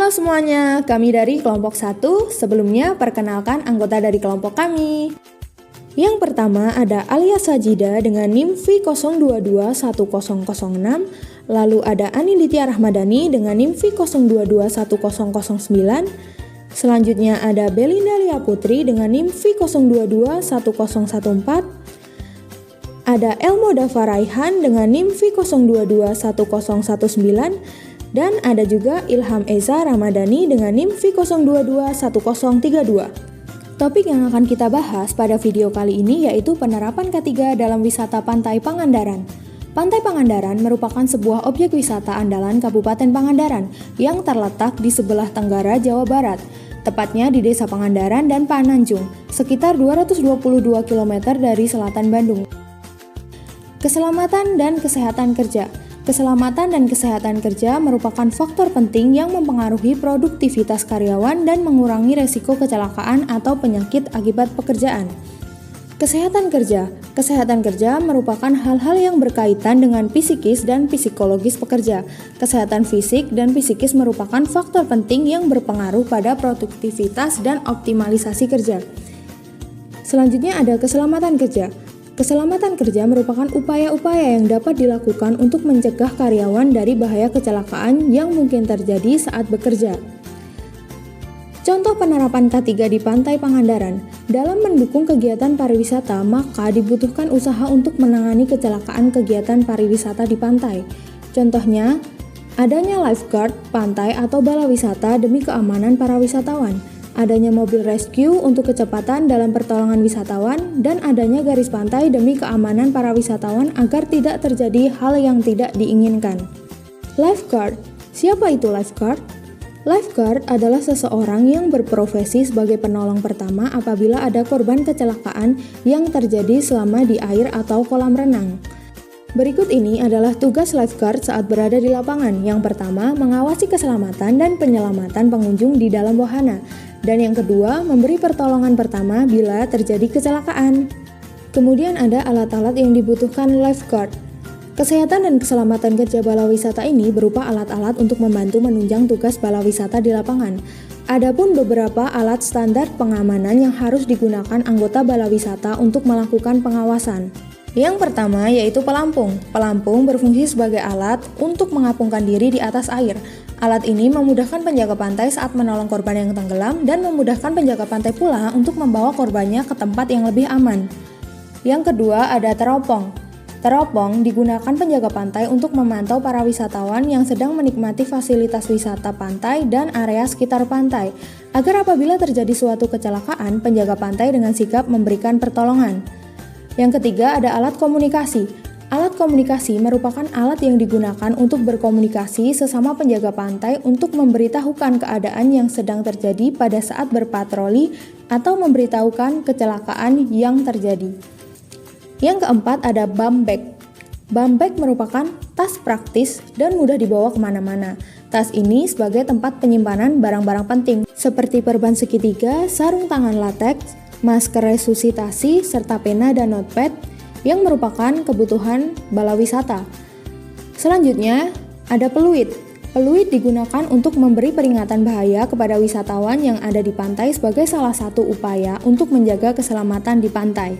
Halo semuanya, kami dari kelompok 1. Sebelumnya perkenalkan anggota dari kelompok kami. Yang pertama ada Alia Sajida dengan NIM V0221006, lalu ada Aninditya Rahmadani dengan NIM V0221009, selanjutnya ada Belinda Lia Putri dengan NIM V0221014, ada Elmo Dava Raihan dengan NIM V0221019, dan ada juga Ilham Eza Ramadhani dengan NIM V0221032. Topik yang akan kita bahas pada video kali ini yaitu penerapan K3 dalam wisata Pantai Pangandaran. Pantai Pangandaran merupakan sebuah objek wisata andalan Kabupaten Pangandaran yang terletak di sebelah tenggara Jawa Barat, tepatnya di Desa Pangandaran dan Pananjung, sekitar 222 km dari selatan Bandung. Keselamatan dan kesehatan kerja. Keselamatan dan kesehatan kerja merupakan faktor penting yang mempengaruhi produktivitas karyawan dan mengurangi resiko kecelakaan atau penyakit akibat pekerjaan. Kesehatan kerja. Kesehatan kerja merupakan hal-hal yang berkaitan dengan psikis dan psikologis pekerja. Kesehatan fisik dan psikis merupakan faktor penting yang berpengaruh pada produktivitas dan optimalisasi kerja. Selanjutnya ada keselamatan kerja. Keselamatan kerja merupakan upaya-upaya yang dapat dilakukan untuk mencegah karyawan dari bahaya kecelakaan yang mungkin terjadi saat bekerja. Contoh penerapan K3 di Pantai Pangandaran. Dalam mendukung kegiatan pariwisata, maka dibutuhkan usaha untuk menangani kecelakaan kegiatan pariwisata di pantai. Contohnya, adanya lifeguard pantai atau bala wisata demi keamanan para wisatawan, adanya mobil rescue untuk kecepatan dalam pertolongan wisatawan, dan adanya garis pantai demi keamanan para wisatawan agar tidak terjadi hal yang tidak diinginkan. Lifeguard. Siapa itu lifeguard? Lifeguard adalah seseorang yang berprofesi sebagai penolong pertama apabila ada korban kecelakaan yang terjadi selama di air atau kolam renang. Berikut ini adalah tugas lifeguard saat berada di lapangan. Yang pertama, mengawasi keselamatan dan penyelamatan pengunjung di dalam wahana. Dan yang kedua, memberi pertolongan pertama bila terjadi kecelakaan. Kemudian ada alat-alat yang dibutuhkan lifeguard. Kesehatan dan keselamatan kerja bala wisata ini berupa alat-alat untuk membantu menunjang tugas bala wisata di lapangan. Adapun beberapa alat standar pengamanan yang harus digunakan anggota bala wisata untuk melakukan pengawasan. Yang pertama yaitu pelampung. Pelampung berfungsi sebagai alat untuk mengapungkan diri di atas air. Alat ini memudahkan penjaga pantai saat menolong korban yang tenggelam dan memudahkan penjaga pantai pula untuk membawa korbannya ke tempat yang lebih aman. Yang kedua ada teropong. Teropong digunakan penjaga pantai untuk memantau para wisatawan yang sedang menikmati fasilitas wisata pantai dan area sekitar pantai, agar apabila terjadi suatu kecelakaan, penjaga pantai dengan sigap memberikan pertolongan. Yang ketiga ada alat komunikasi. Alat komunikasi merupakan alat yang digunakan untuk berkomunikasi sesama penjaga pantai untuk memberitahukan keadaan yang sedang terjadi pada saat berpatroli atau memberitahukan kecelakaan yang terjadi. Yang keempat ada bum bag. Bum bag merupakan tas praktis dan mudah dibawa kemana-mana. Tas ini sebagai tempat penyimpanan barang-barang penting seperti perban segitiga, sarung tangan latex, masker resusitasi, serta pena dan notepad yang merupakan kebutuhan bala wisata. Selanjutnya, ada peluit. Peluit digunakan untuk memberi peringatan bahaya kepada wisatawan yang ada di pantai sebagai salah satu upaya untuk menjaga keselamatan di pantai.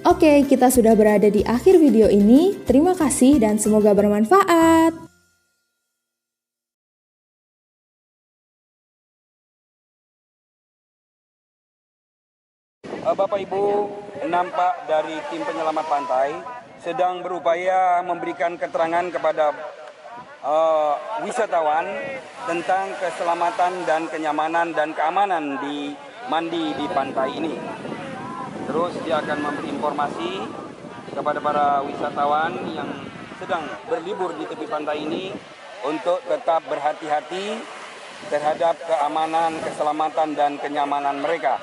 Oke, kita sudah berada di akhir video ini. Terima kasih dan semoga bermanfaat. Bapak Ibu, nampak dari tim penyelamat pantai sedang berupaya memberikan keterangan kepada wisatawan tentang keselamatan dan kenyamanan dan keamanan di mandi di pantai ini. Terus dia akan memberi informasi kepada para wisatawan yang sedang berlibur di tepi pantai ini untuk tetap berhati-hati terhadap keamanan, keselamatan dan kenyamanan mereka.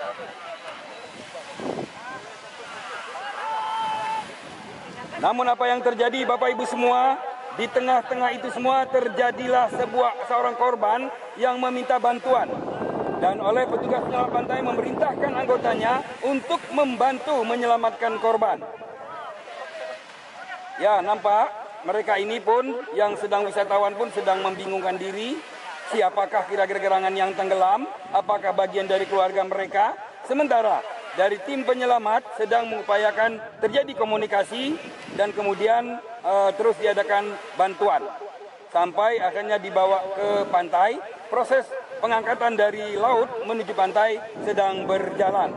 Namun apa yang terjadi Bapak Ibu semua, di tengah-tengah itu semua terjadilah seorang korban yang meminta bantuan. Dan oleh petugas penyelamat pantai memerintahkan anggotanya untuk membantu menyelamatkan korban. Ya, nampak mereka ini pun yang sedang wisatawan pun sedang membingungkan diri siapakah kira-kira gerangan yang tenggelam, apakah bagian dari keluarga mereka. Sementara dari tim penyelamat sedang mengupayakan terjadi komunikasi dan kemudian terus diadakan bantuan sampai akhirnya dibawa ke pantai. Proses pengangkatan dari laut menuju pantai sedang berjalan.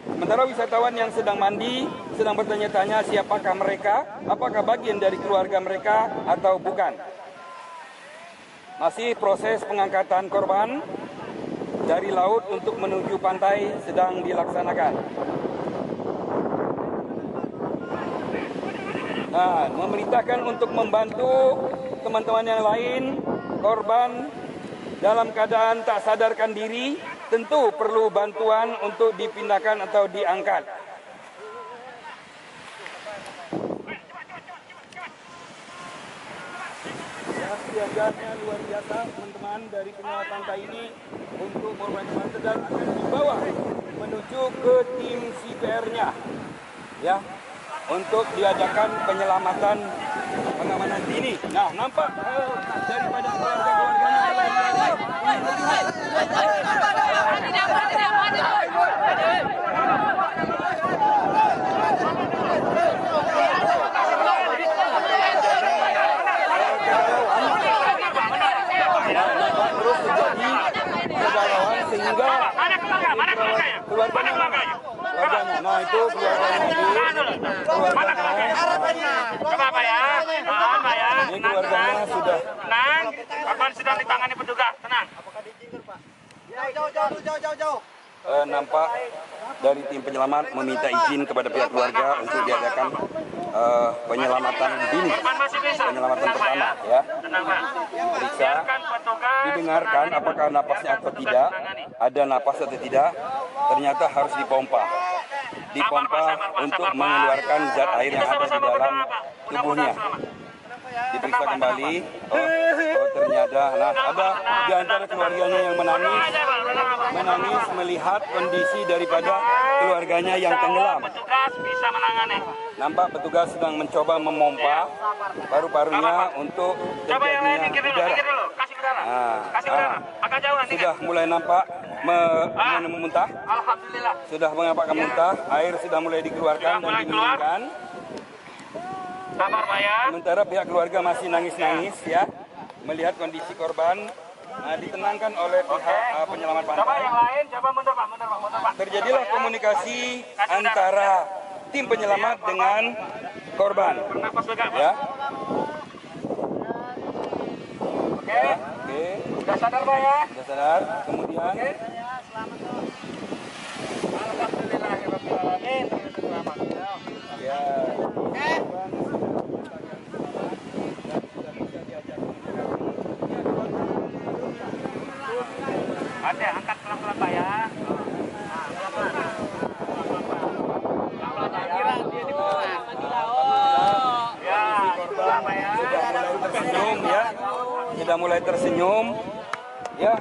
Sementara wisatawan yang sedang mandi sedang bertanya-tanya siapakah mereka, apakah bagian dari keluarga mereka atau bukan. Masih proses pengangkatan korban dari laut untuk menuju pantai sedang dilaksanakan. Nah, memerintahkan untuk membantu teman-teman yang lain, korban dalam keadaan tak sadarkan diri, tentu perlu bantuan untuk dipindahkan atau diangkat. Kesiapaannya luar biasa teman-teman dari penyelam pantai ini untuk korban-korban sedang akan dibawa menuju ke tim CPR-nya, ya, untuk diadakan penyelamatan pengamanan dini. Nah, nampak daripada keluarga-keluarganya terus terjadi kegalauan sehingga keluarganya. Nah, itu keluarganya. Coba Pak ya, Pak ya. Ini keluarganya sudah Tenang, korban sedang ditangani petugas, tenang. Jauh. Nampak dari tim penyelamat meminta izin kepada pihak keluarga untuk diadakan penyelamatan dini, Korban masih bisa. penyelamatan Tenang, Pak, pertama, ya. ya. Tenang Pak. Periksa, Biarkan petugas didengarkan menangani apakah napasnya atau petugas tidak, menangani. ada napas atau tidak. Ternyata harus dipompa untuk mengeluarkan zat air yang ada di dalam tubuhnya. Diperiksa kembali, oh ternyata, nah ada di antara keluarganya yang menangis melihat kondisi daripada keluarganya yang tenggelam. Petugas bisa menangani. Nampak petugas sedang mencoba memompa paru-parunya untuk Coba yang lain terjadinya mikir udara. dulu, kasih udara. Kasih Ah. udara. Agak jauh nanti. Sudah mulai nampak memuntah, Alhamdulillah. sudah mengampakkan muntah, air sudah mulai dikeluarkan dan Sudah mulai keluar. didinginkan. Sabar Pak ya. Sementara pihak keluarga masih nangis-nangis, ya, melihat kondisi korban. Ditenangkan oleh pihak penyelamat Coba pantai. yang lain, coba mundur Pak, mundur Pak. Terjadilah komunikasi antara tim penyelamat dengan korban, Napas lega Pak. ya. Oke. Oke, Sudah sadar Pak ya? sudah sadar. Kemudian Alhamdulillahirrahmanirrahim. Selamat. ya. Ada, angkat pelan-pelan Pak ya. Sudah mulai tersenyum, ya, sudah mulai tersenyum, ya.